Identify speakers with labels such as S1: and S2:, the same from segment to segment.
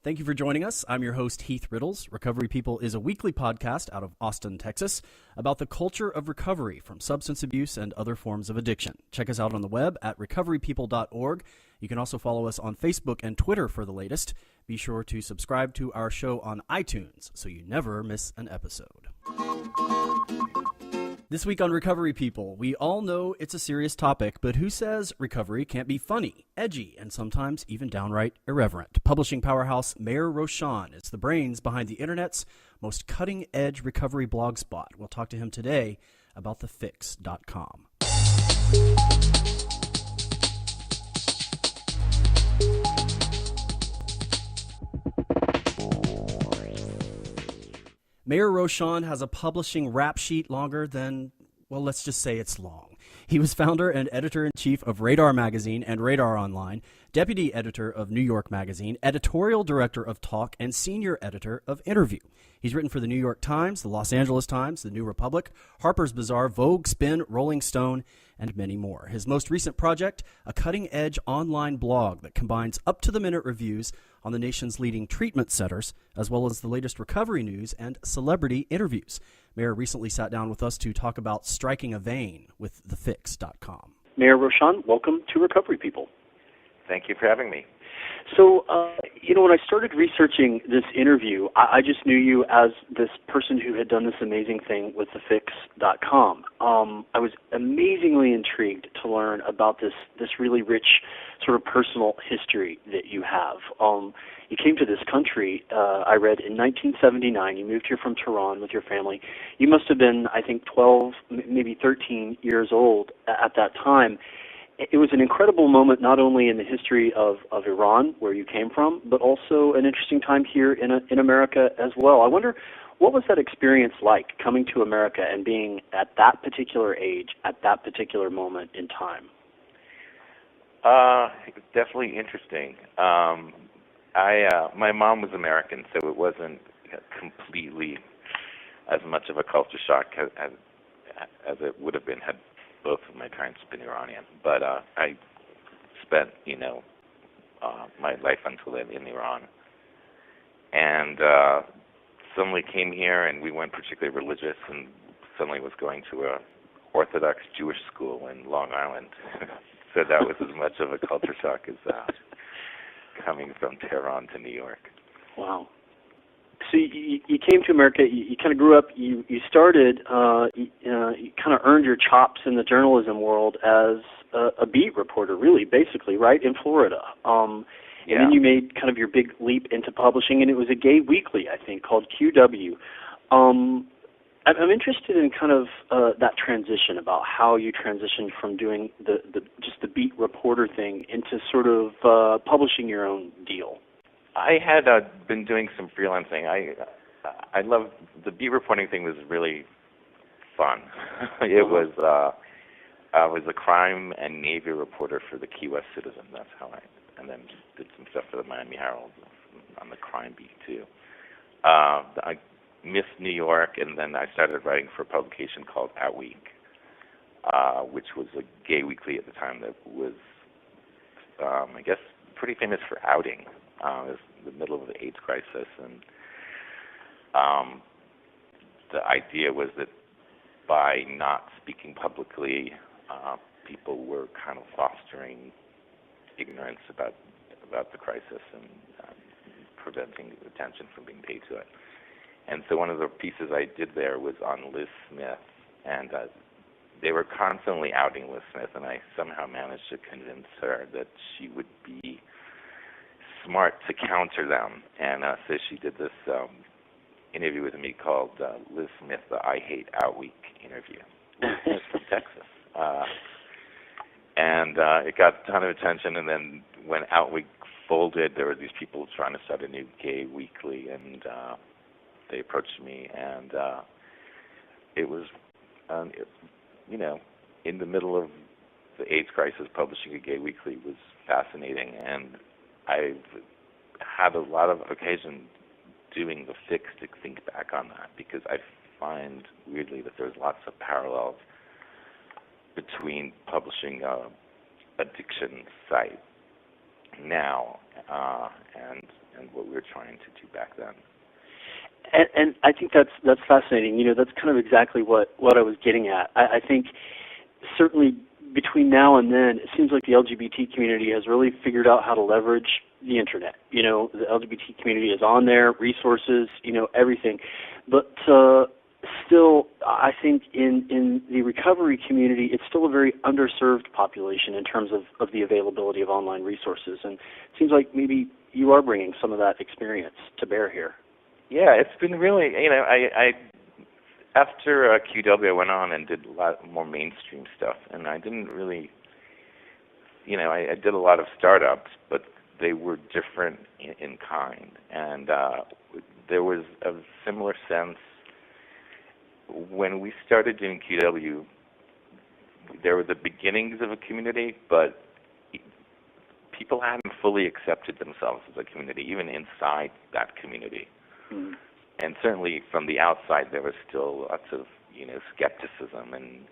S1: Thank you for joining us. I'm your host, Heath Riddles. Recovery People is a weekly podcast out of Austin, Texas, about the culture of recovery from substance abuse and other forms of addiction. Check us out on the web at recoverypeople.org. You can also follow us on Facebook and Twitter for the latest. Be sure to subscribe to our show on iTunes so you never miss an episode. This week on Recovery People, we all know it's a serious topic, but who says recovery can't be funny, edgy, and sometimes even downright irreverent? Publishing powerhouse Meir Roshan is the brains behind the internet's most cutting-edge recovery blog spot. We'll talk to him today about thefix.com. Meir Roshan has a publishing rap sheet longer than, well, let's just say it's long. He was founder and editor-in-chief of Radar Magazine and Radar Online, deputy editor of New York Magazine, editorial director of Talk, and senior editor of Interview. He's written for the New York Times, the Los Angeles Times, the New Republic, Harper's Bazaar, Vogue, Spin, Rolling Stone, and many more. His most recent project, a cutting-edge online blog that combines up-to-the-minute reviews on the nation's leading treatment centers, as well as the latest recovery news and celebrity interviews. Meir recently sat down with us to talk about striking a vein with thefix.com.
S2: Meir Roshan, welcome to Recovery People.
S3: Thank you for having me.
S2: So, when I started researching this interview, I just knew you as this person who had done this amazing thing with thefix.com. I was amazingly intrigued to learn about this really rich sort of personal history that you have. You came to this country, I read, in 1979. You moved here from Tehran with your family. You must have been, I think, 12, maybe 13 years old at that time. It was an incredible moment, not only in the history of Iran, where you came from, but also an interesting time here in America as well. I wonder, what was that experience like, coming to America and being at that particular age, at that particular moment in time?
S3: It's definitely interesting. My mom was American, so it wasn't completely as much of a culture shock as it would have been had both of my parents been Iranian. But I spent, my life until then in Iran. And suddenly came here, and we weren't particularly religious, and suddenly was going to a Orthodox Jewish school in Long Island. So that was as much of a culture shock as coming from Tehran to New York.
S2: Wow. So you came to America, you kind of grew up, you started, you kind of earned your chops in the journalism world as a beat reporter, really, basically, right, in Florida. And then you made kind of your big leap into publishing, and it was a gay weekly, I think, called QW. I'm interested in kind of that transition, about how you transitioned from doing just the beat reporter thing into sort of publishing your own deal.
S3: I had been doing some freelancing. I love the beat reporting thing. Was really fun. It was I was a crime and Navy reporter for the Key West Citizen. That's how and then did some stuff for the Miami Herald on the crime beat too. I missed New York, and then I started writing for a publication called Out Week, which was a gay weekly at the time that was, I guess, pretty famous for outing. It was the middle of the AIDS crisis, and the idea was that by not speaking publicly, people were kind of fostering ignorance about the crisis and preventing attention from being paid to it. And so one of the pieces I did there was on Liz Smith, and they were constantly outing Liz Smith, and I somehow managed to convince her that she would be smart to counter them. And so she did this interview with me called Liz Smith, the I Hate Out Week interview. Liz Smith from Texas. And it got a ton of attention, and then when Out Week folded, there were these people trying to start a new gay weekly, and they approached me, and it was, in the middle of the AIDS crisis, publishing a gay weekly was fascinating, and I've had a lot of occasion doing the fix to think back on that, because I find, weirdly, that there's lots of parallels between publishing a addiction site now, and what we were trying to do back then.
S2: And I think that's fascinating. That's kind of exactly what I was getting at. I think certainly between now and then, it seems like the LGBT community has really figured out how to leverage the internet. The LGBT community is on there, resources, everything. But still, I think in the recovery community, it's still a very underserved population in terms of the availability of online resources. And it seems like maybe you are bringing some of that experience to bear here.
S3: Yeah, it's been really, I after QW, I went on and did a lot more mainstream stuff, and I didn't really, I did a lot of startups, but they were different in kind, and there was a similar sense when we started doing QW. There were the beginnings of a community, but people hadn't fully accepted themselves as a community, even inside that community. Mm-hmm. And certainly from the outside, there was still lots of, skepticism and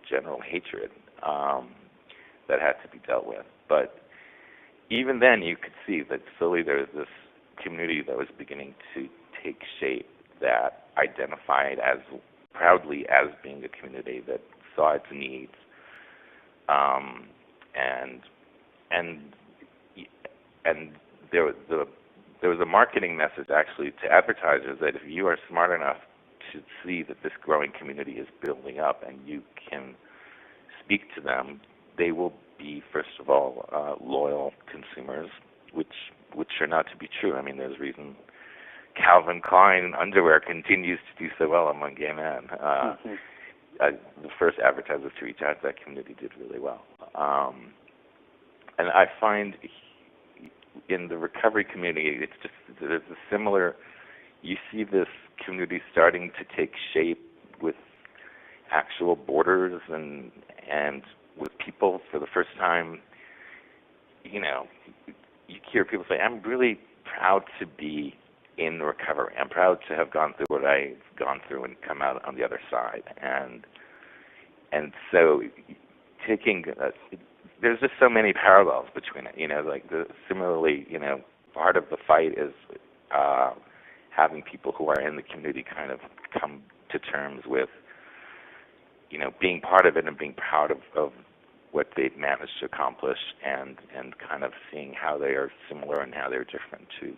S3: general hatred that had to be dealt with. But even then, you could see that slowly there was this community that was beginning to take shape, that identified as proudly as being a community that saw its needs, and there was a marketing message actually to advertisers that if you are smart enough to see that this growing community is building up and you can speak to them, they will be, first of all, loyal consumers, which turned out to be true. I mean, there's reason Calvin Klein underwear continues to do so well among gay men. The first advertisers to reach out to that community did really well. And I find in the recovery community, it's just, there's a similar, you see this community starting to take shape with actual borders and with people for the first time. You hear people say, I'm really proud to be in recovery. I'm proud to have gone through what I've gone through and come out on the other side. And so taking, there's just so many parallels between it. Similarly, part of the fight is having people who are in the community kind of come to terms with, being part of it and being proud of what they've managed to accomplish, and kind of seeing how they are similar and how they're different to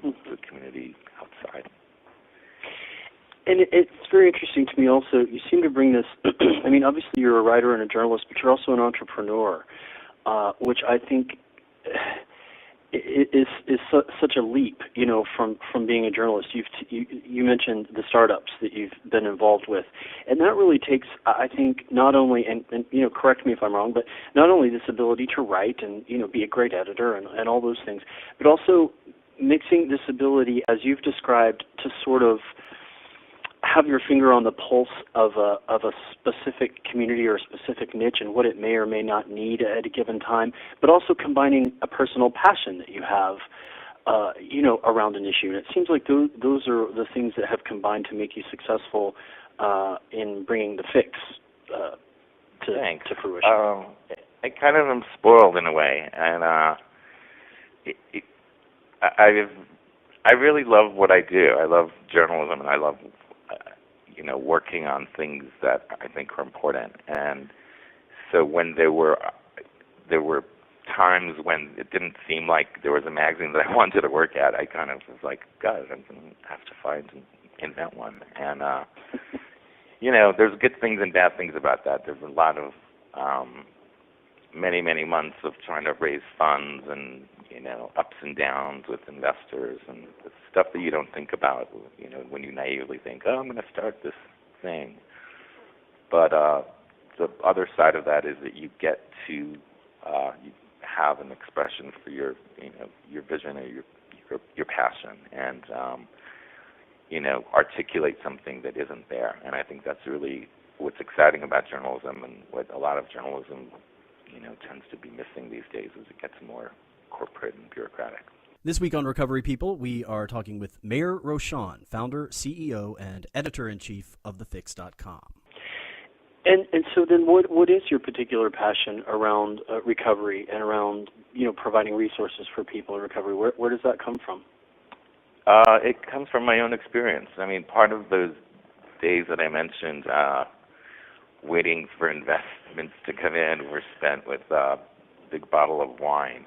S3: the community outside.
S2: And it's very interesting to me also, you seem to bring this, I mean, obviously you're a writer and a journalist, but you're also an entrepreneur, which I think is such a leap, from being a journalist. You mentioned the startups that you've been involved with, and that really takes, I think, not only, and correct me if I'm wrong, but not only this ability to write and, be a great editor and all those things, but also mixing this ability, as you've described, to sort of have your finger on the pulse of a specific community or a specific niche and what it may or may not need at a given time, but also combining a personal passion that you have, around an issue. And it seems like those are the things that have combined to make you successful in bringing the fix to fruition.
S3: I kind of am spoiled in a way, and I really love what I do. I love journalism, and I love working on things that I think are important. And so when there were times when it didn't seem like there was a magazine that I wanted to work at, I kind of was like, God, I'm going to have to find and invent one. And, there's good things and bad things about that. There's a lot of many, many months of trying to raise funds and, ups and downs with investors and stuff that you don't think about, when you naively think, I'm going to start this thing. But the other side of that is that you get to you have an expression for your vision or your passion, and articulate something that isn't there. And I think that's really what's exciting about journalism, and what a lot of journalism tends to be missing these days as it gets more corporate and bureaucratic.
S1: This week on Recovery People, we are talking with Meir Roshan, founder, CEO, and editor-in-chief of TheFix.com.
S2: And so then, what is your particular passion around recovery and around providing resources for people in recovery? Where does that come from?
S3: It comes from my own experience. I mean, part of those days that I mentioned, waiting for investments to come in, were spent with a big bottle of wine,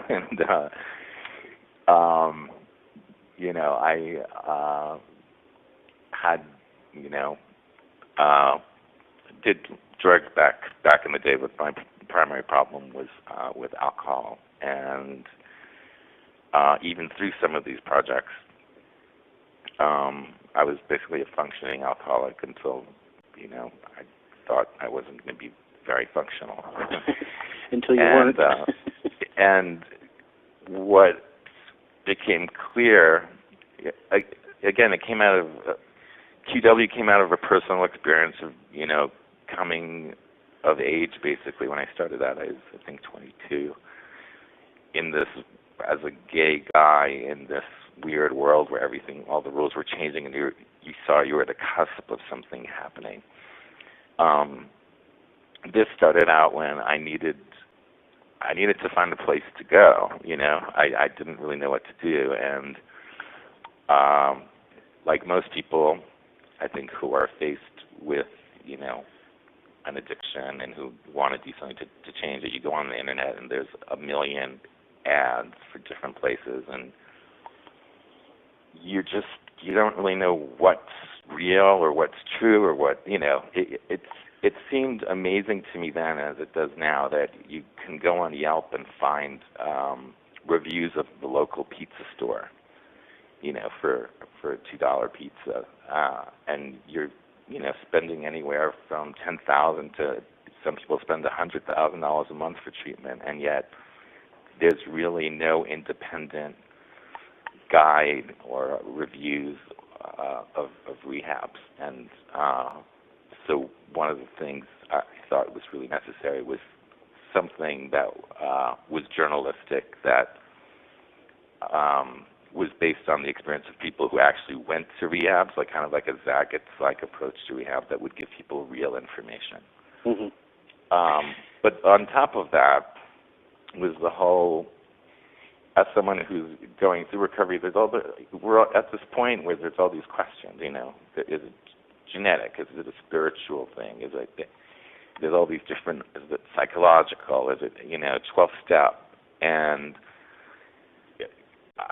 S3: and I had did drugs back in the day, but my primary problem was with alcohol, and even through some of these projects, I was basically a functioning alcoholic until I thought I wasn't going to be very functional.
S2: Until you weren't.
S3: And what became clear, again, it came out of QW came out of a personal experience of coming of age. Basically, when I started that, I was, I think, 22, in this as a gay guy in this weird world where all the rules were changing, and you saw you were at the cusp of something happening. This started out when I needed to find a place to go. I didn't really know what to do, and like most people, I think, who are faced with an addiction and who want to do something to change it, you go on the internet and there's a million ads for different places, and you don't really know what's real or what's true or what it seemed amazing to me then, as it does now, that you can go on Yelp and find reviews of the local pizza store, for a $2 pizza, and you're spending anywhere from $10,000 to some people spend $100,000 a month for treatment, and yet there's really no independent guide or reviews of rehabs. And so one of the things I thought was really necessary was something that was journalistic, that was based on the experience of people who actually went to rehabs, like kind of like a Zagat's-like approach to rehab that would give people real information.
S2: Mm-hmm.
S3: But on top of that was the whole, as someone who's going through recovery, we're at this point where there's all these questions, is it genetic? Is it a spiritual thing? There's all these different, is it psychological? Is it, 12-step? And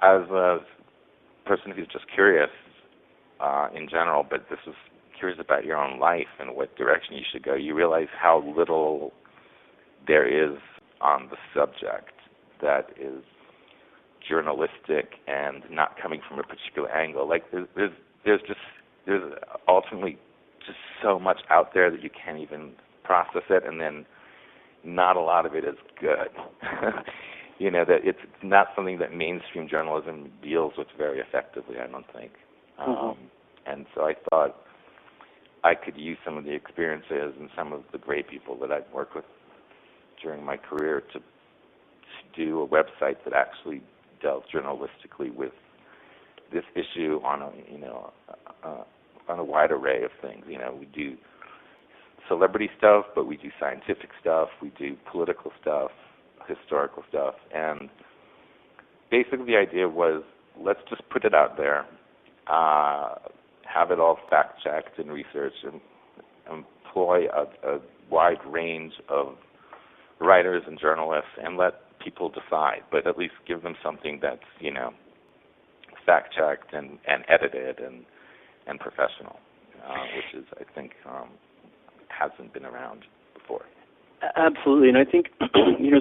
S3: as a person who's just curious in general, but this is curious about your own life and what direction you should go, you realize how little there is on the subject that is journalistic and not coming from a particular angle. Like there's ultimately just so much out there that you can't even process it, and then not a lot of it is good. That it's not something that mainstream journalism deals with very effectively, I don't think. And so I thought I could use some of the experiences and some of the great people that I've worked with during my career to do a website that actually dealt journalistically with this issue on a wide array of things. We do celebrity stuff, but we do scientific stuff, we do political stuff, historical stuff, and basically the idea was, let's just put it out there, have it all fact-checked and researched, and employ a wide range of writers and journalists, and let people decide, but at least give them something that's, fact-checked and edited and professional, which is, I think, hasn't been around before.
S2: Absolutely, and I think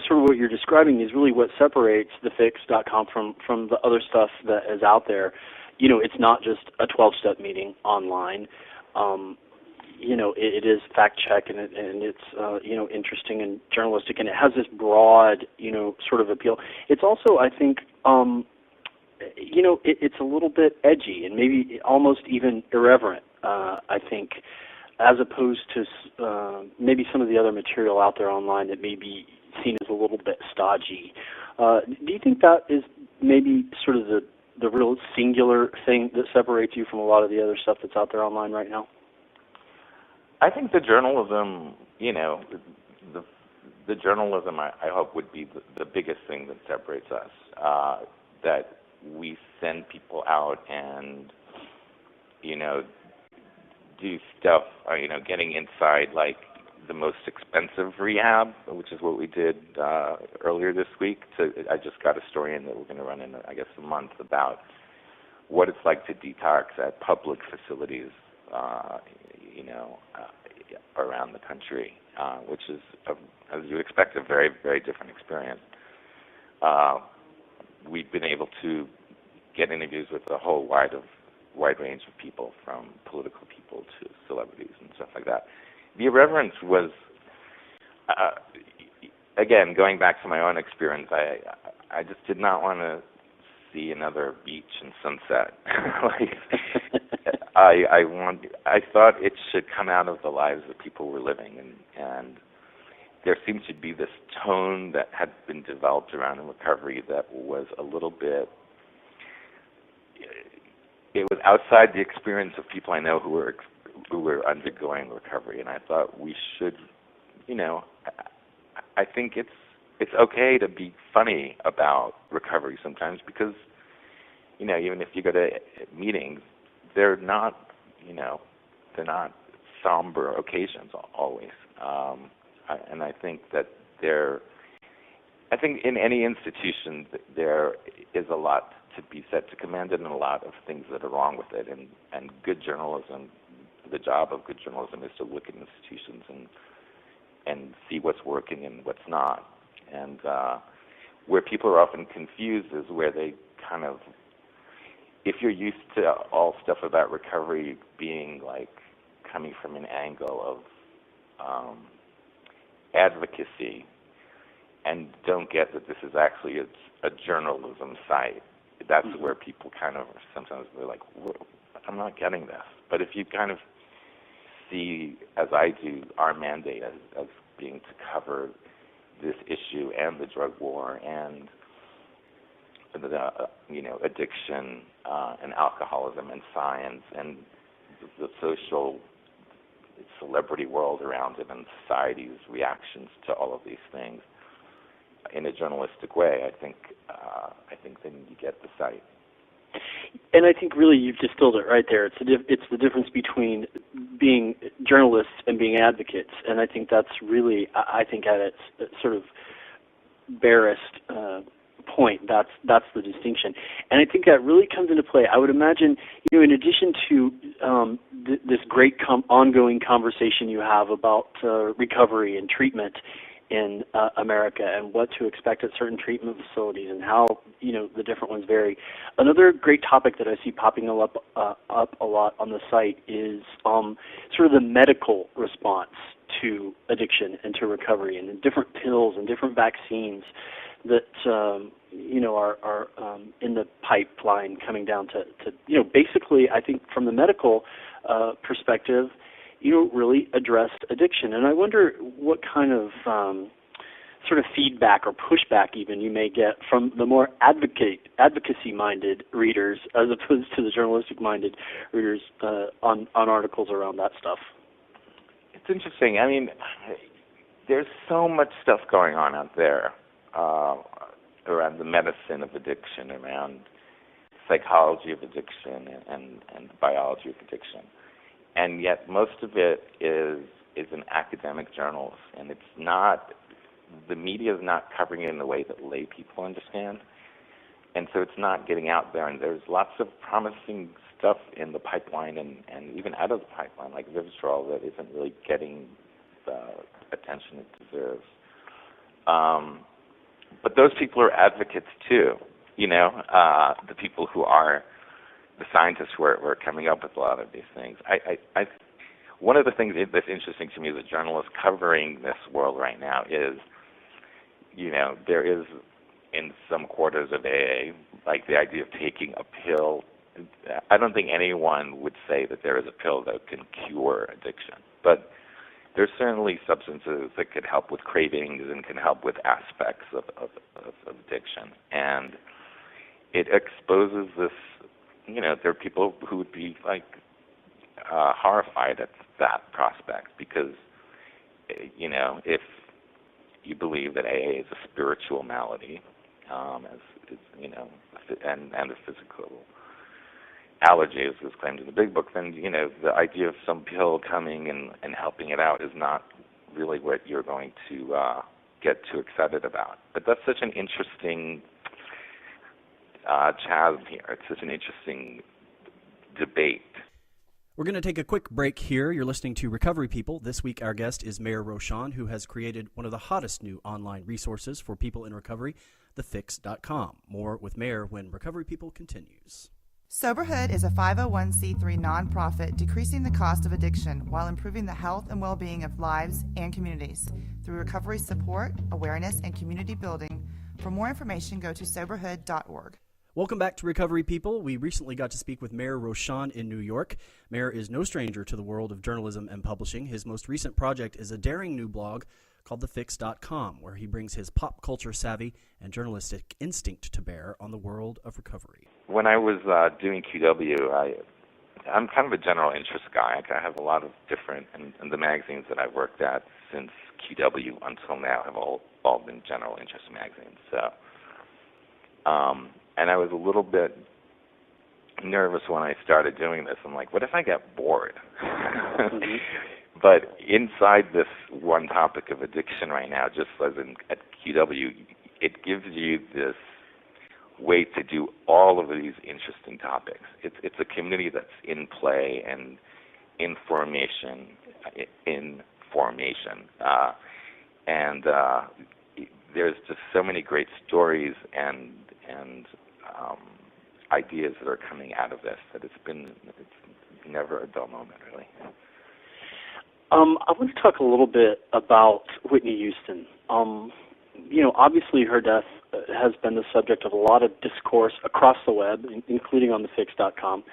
S2: sort of what you're describing is really what separates thefix.com from the other stuff that is out there. It's not just a 12-step meeting online. It is fact-check, and it's interesting and journalistic, and it has this broad sort of appeal. It's also, I think, it's a little bit edgy and maybe almost even irreverent, I think, as opposed to maybe some of the other material out there online that may be seen as a little bit stodgy. Do you think that is maybe sort of the real singular thing that separates you from a lot of the other stuff that's out there online right now?
S3: I think the journalism, the the journalism, I hope, would be the biggest thing that separates us. That we send people out and, do stuff, getting inside like the most expensive rehab, which is what we did earlier this week. So I just got a story in that we're going to run in, I guess, a month about what it's like to detox at public facilities, around the country, which is, as you expect, a very, very different experience. We've been able to get interviews with a whole wide range of people, from political people to celebrities and stuff like that. The irreverence was, again, going back to my own experience, I just did not want to see another beach and sunset. I thought it should come out of the lives that people were living, and there seems to be this tone that had been developed around recovery that was a little bit. It was outside the experience of people I know who were undergoing recovery, and I thought we should, I think it's okay to be funny about recovery sometimes, because, even if you go to meetings, they're not somber occasions always. And I think that I think in any institution there is a lot to be said, to commend it, and a lot of things that are wrong with it. And good journalism, the job of good journalism is to look at institutions and see what's working and what's not. And where people are often confused is where they kind of, if you're used to all stuff about recovery being like coming from an angle of advocacy, and don't get that this is actually a journalism site, that's where people kind of sometimes they're like, I'm not getting this. But if you kind of see, as I do, our mandate as being to cover this issue and the drug war and the addiction and alcoholism and science and the social celebrity world around it and society's reactions to all of these things in a journalistic way, I think then you get the site.
S2: And I think really you've distilled it right there. It's the difference between being journalists and being advocates, and I think that's really, I think at its sort of barest point, that's the distinction. And I think that really comes into play. I would imagine, in addition to this great ongoing conversation you have about recovery and treatment in America and what to expect at certain treatment facilities and how the different ones vary. Another great topic that I see popping up a lot on the site is sort of the medical response to addiction and to recovery, and the different pills and different vaccines that are in the pipeline coming down to basically, I think from the medical perspective, really address addiction. And I wonder what kind of sort of feedback or pushback even you may get from the more advocacy-minded readers as opposed to the journalistic-minded readers on articles around that stuff.
S3: It's interesting. I mean, there's so much stuff going on out there around the medicine of addiction, around psychology of addiction and biology of addiction. And yet most of it is in academic journals, and it's not, the media is not covering it in the way that lay people understand. And so it's not getting out there, and there's lots of promising stuff in the pipeline and even out of the pipeline, like Vivitrol, that isn't really getting the attention it deserves. But those people are advocates too, the people who are the scientists who are coming up with a lot of these things. One of the things that's interesting to me as a journalist covering this world right now is, there is in some quarters of AA, like the idea of taking a pill. I don't think anyone would say that there is a pill that can cure addiction, but there's certainly substances that could help with cravings and can help with aspects of addiction. And it exposes this, there are people who would be like horrified that prospect, because if you believe that AA is a spiritual malady, and a physical allergy, as was claimed in the Big Book, then the idea of some pill coming and helping it out is not really what you're going to get too excited about. But that's such an interesting chasm here. It's such an interesting debate.
S1: We're going to take a quick break here. You're listening to Recovery People. This week our guest is Meir Roshan, who has created one of the hottest new online resources for people in recovery, thefix.com. More with Meir when Recovery People continues.
S4: Soberhood is a 501c3 nonprofit decreasing the cost of addiction while improving the health and well-being of lives and communities through recovery support, awareness, and community building. For more information, go to soberhood.org.
S1: Welcome back to Recovery People. We recently got to speak with Meir Roshan in New York. Meir is no stranger to the world of journalism and publishing. His most recent project is a daring new blog called thefix.com, where he brings his pop culture savvy and journalistic instinct to bear on the world of recovery.
S3: When I was doing QW, I'm kind of a general interest guy. I have a lot of different, and the magazines that I've worked at since QW until now have all been general interest magazines. So, and I was a little bit nervous when I started doing this. I'm like, what if I get bored? Mm-hmm. But inside this one topic of addiction right now, just as at QW, it gives you this way to do all of these interesting topics. It's a community that's in play and in formation, and there's just so many great stories and ideas that are coming out of this that it's never a dull moment, really.
S2: I want to talk a little bit about Whitney Houston. Obviously her death has been the subject of a lot of discourse across the web, including on thefix.com.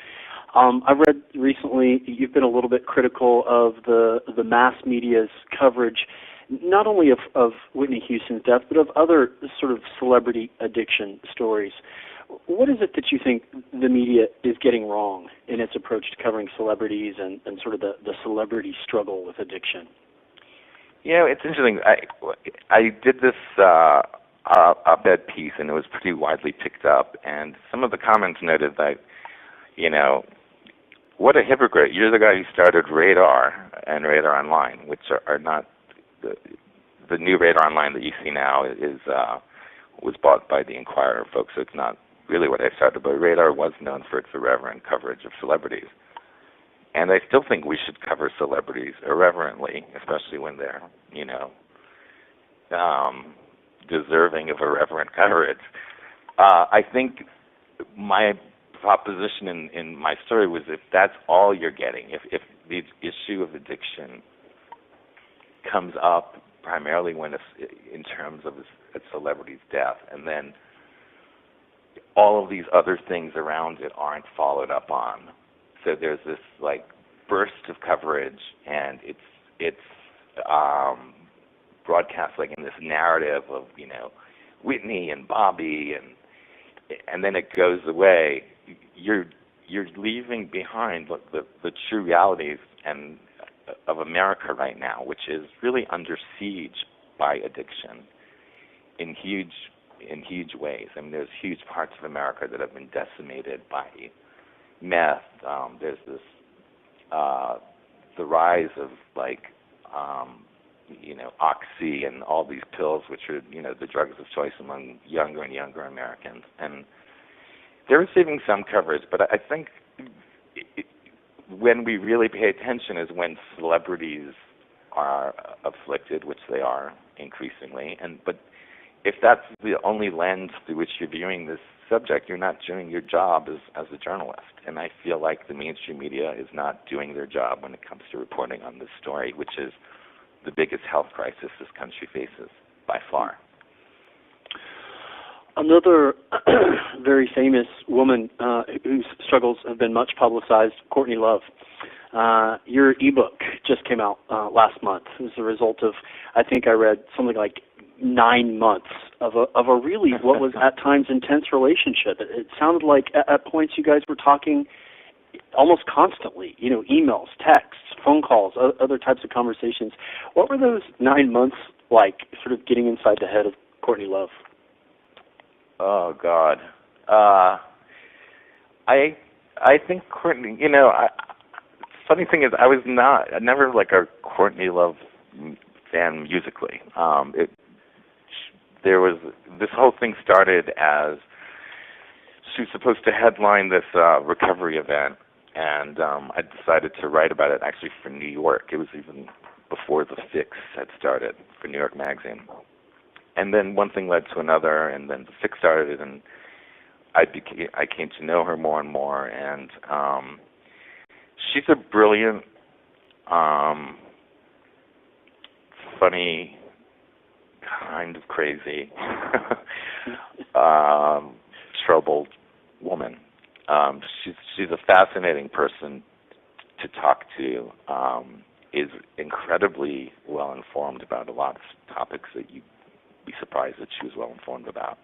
S2: I read recently you've been a little bit critical of the mass media's coverage, not only of Whitney Houston's death, but of other sort of celebrity addiction stories. What is it that you think the media is getting wrong in its approach to covering celebrities and sort of the celebrity struggle with addiction?
S3: It's interesting. I did this op-ed piece, and it was pretty widely picked up, and some of the comments noted that, what a hypocrite. You're the guy who started Radar and Radar Online, which are not the new Radar Online that you see now was bought by the Inquirer folks, so it's not really what I started, but Radar was known for its irreverent coverage of celebrities. And I still think we should cover celebrities irreverently, especially when they're, deserving of irreverent coverage. I think my proposition in my story was, if that's all you're getting, if the issue of addiction comes up primarily when it's in terms of a celebrity's death, and then all of these other things around it aren't followed up on. So there's this burst of coverage, and it's broadcast in this narrative of Whitney and Bobby, and then it goes away. You're leaving behind the true realities of America right now, which is really under siege by addiction in huge ways. I mean, there's huge parts of America that have been decimated by meth. There's this the rise of Oxy and all these pills, which are the drugs of choice among younger and younger Americans, and they're receiving some coverage. But I think when we really pay attention is when celebrities are afflicted, which they are increasingly, but if that's the only lens through which you're viewing this subject, you're not doing your job as a journalist. And I feel like the mainstream media is not doing their job when it comes to reporting on this story, which is the biggest health crisis this country faces by far.
S2: Another very famous woman whose struggles have been much publicized, Courtney Love. Your ebook just came out last month. It was a result of, I think I read something like 9 months of a really what was at times intense relationship. It sounded like at points you guys were talking almost constantly, emails, texts, phone calls, other types of conversations. What were those 9 months like, sort of getting inside the head of Courtney Love?
S3: Oh God, I think Courtney. Funny thing is, I never like a Courtney Love fan musically. This whole thing started as she was supposed to headline this recovery event, and I decided to write about it actually for New York. It was even before the Fix had started for New York Magazine. And then one thing led to another, and then the Fix started, and I came to know her more and more, and she's a brilliant, funny, kind of crazy, troubled woman. She's a fascinating person to talk to. Is incredibly well informed about a lot of topics that you'd be surprised that she was well informed about.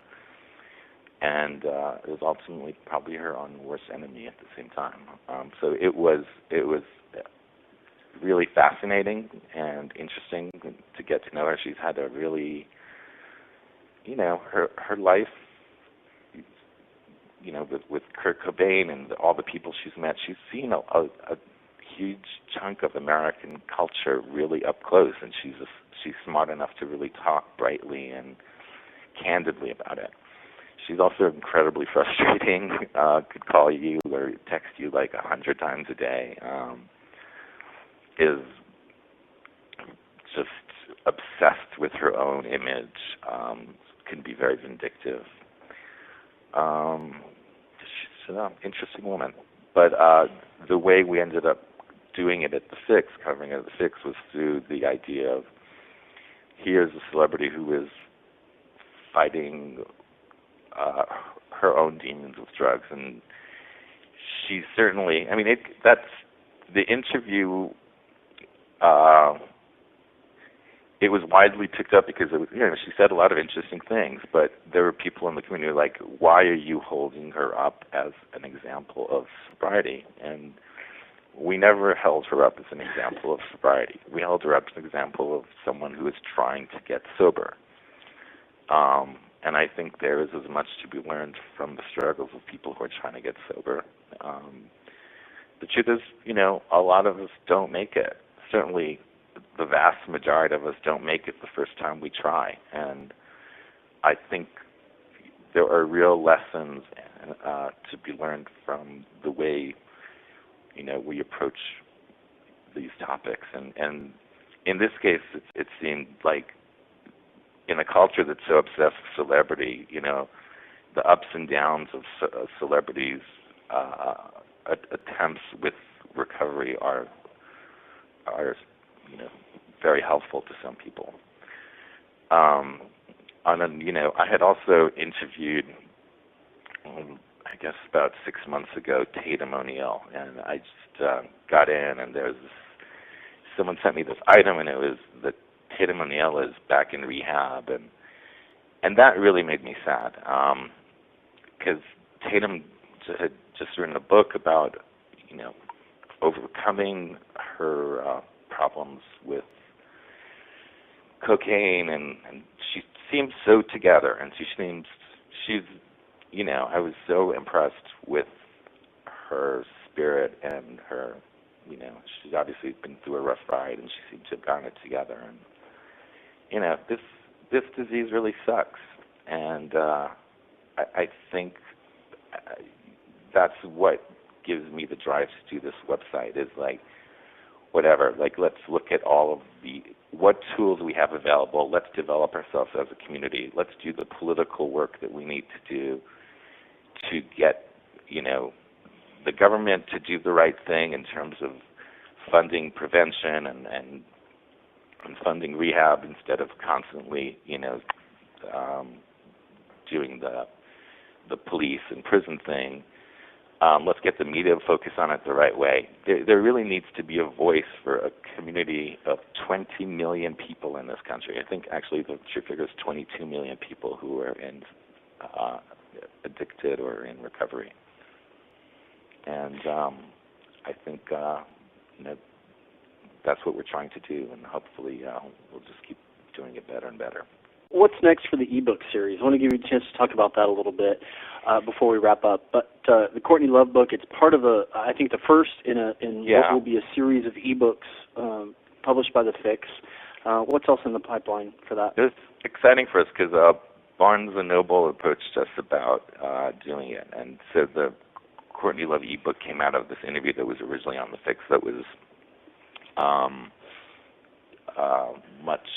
S3: And it was ultimately probably her own worst enemy at the same time. So it was really fascinating and interesting to get to know her. She's had a really, her life, with Kurt Cobain and all the people she's met, she's seen a huge chunk of American culture really up close, and she's smart enough to really talk brightly and candidly about it. She's also incredibly frustrating. Could call you or text you like 100 times a day. Is just obsessed with her own image. Can be very vindictive. She's an interesting woman. But the way we ended up doing it at the Fix, covering it at the Fix, was through the idea of here's a celebrity who is fighting her own demons with drugs, and she certainly. I mean, that's the interview. It was widely picked up because it was, she said a lot of interesting things, but there were people in the community like, why are you holding her up as an example of sobriety? And we never held her up as an example of sobriety. We held her up as an example of someone who is trying to get sober. And I think there is as much to be learned from the struggles of people who are trying to get sober. The truth is, a lot of us don't make it. Certainly, the vast majority of us don't make it the first time we try. And I think there are real lessons to be learned from the way, we approach these topics. And in this case, it seemed like in a culture that's so obsessed with celebrity, the ups and downs of celebrities' attempts with recovery are very helpful to some people. I had also interviewed, I guess about 6 months ago, Tatum O'Neal, and I just got in, and someone sent me this item, and it was that Tatum O'Neal is back in rehab, and that really made me sad, because Tatum had just written a book about, overcoming her problems with cocaine, and she seems so together, and she's I was so impressed with her spirit and her, she's obviously been through a rough ride, and she seemed to have gotten it together, and this disease really sucks, and I think that's what gives me the drive to do this website, is like, whatever, like, let's look at all of what tools we have available, let's develop ourselves as a community, let's do the political work that we need to do to get, the government to do the right thing in terms of funding prevention and funding rehab instead of constantly, doing the police and prison thing. Let's get the media to focus on it the right way. There really needs to be a voice for a community of 20 million people in this country. I think actually the true figure is 22 million people who are addicted or in recovery. And I think that's what we're trying to do, and hopefully we'll just keep doing it better and better.
S2: What's next for the ebook series? I want to give you a chance to talk about that a little bit before we wrap up. But the Courtney Love book, it's part of I think the first in what will be a series of ebooks published by the Fix. What's else in the pipeline for that?
S3: It's exciting for us because Barnes & Noble approached us about doing it, and so the Courtney Love ebook came out of this interview that was originally on the Fix that was much.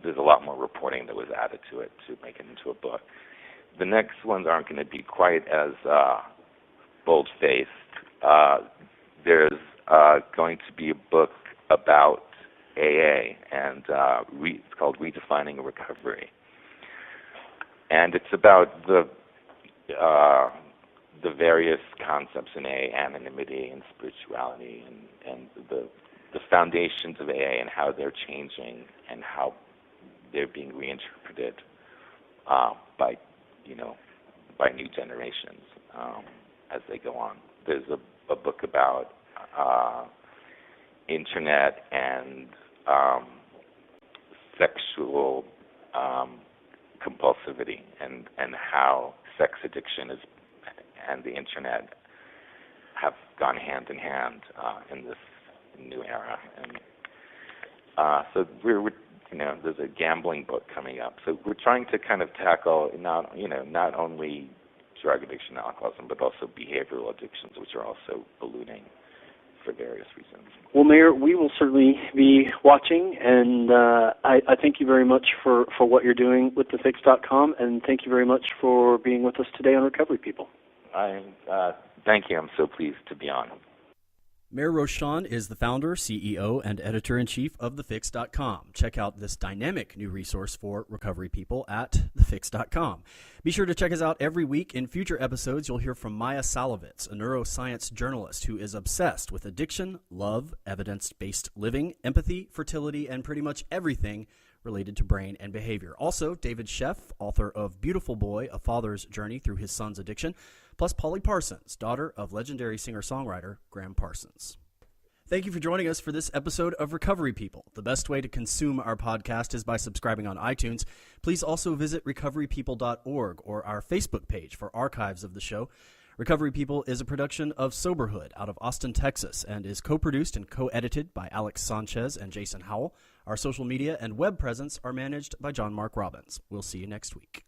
S3: There's a lot more reporting that was added to it to make it into a book. The next ones aren't going to be quite as bold-faced. There's going to be a book about AA, and it's called Redefining Recovery. And it's about the various concepts in AA, anonymity and spirituality, and the foundations of AA and how they're changing and how they're being reinterpreted by new generations as they go on. There's a book about internet and sexual compulsivity and how sex addiction and the internet have gone hand in hand in this new era. And so there's a gambling book coming up. So we're trying to kind of tackle not only drug addiction and alcoholism, but also behavioral addictions, which are also ballooning for various reasons.
S2: Well, Mayor, we will certainly be watching, and I thank you very much for what you're doing with thefix.com, and thank you very much for being with us today on Recovery People.
S3: Thank you. I'm so pleased to be on.
S1: Mayor Rochon is the founder, CEO, and editor-in-chief of thefix.com. Check out this dynamic new resource for recovery people at thefix.com. Be sure to check us out every week. In future episodes, you'll hear from Maya Salovitz, a neuroscience journalist who is obsessed with addiction, love, evidence-based living, empathy, fertility, and pretty much everything related to brain and behavior. Also, David Sheff, author of Beautiful Boy, A Father's Journey Through His Son's Addiction, plus Polly Parsons, daughter of legendary singer-songwriter Graham Parsons. Thank you for joining us for this episode of Recovery People. The best way to consume our podcast is by subscribing on iTunes. Please also visit recoverypeople.org or our Facebook page for archives of the show. Recovery People is a production of Soberhood out of Austin, Texas, and is co-produced and co-edited by Alex Sanchez and Jason Howell. Our social media and web presence are managed by John Mark Robbins. We'll see you next week.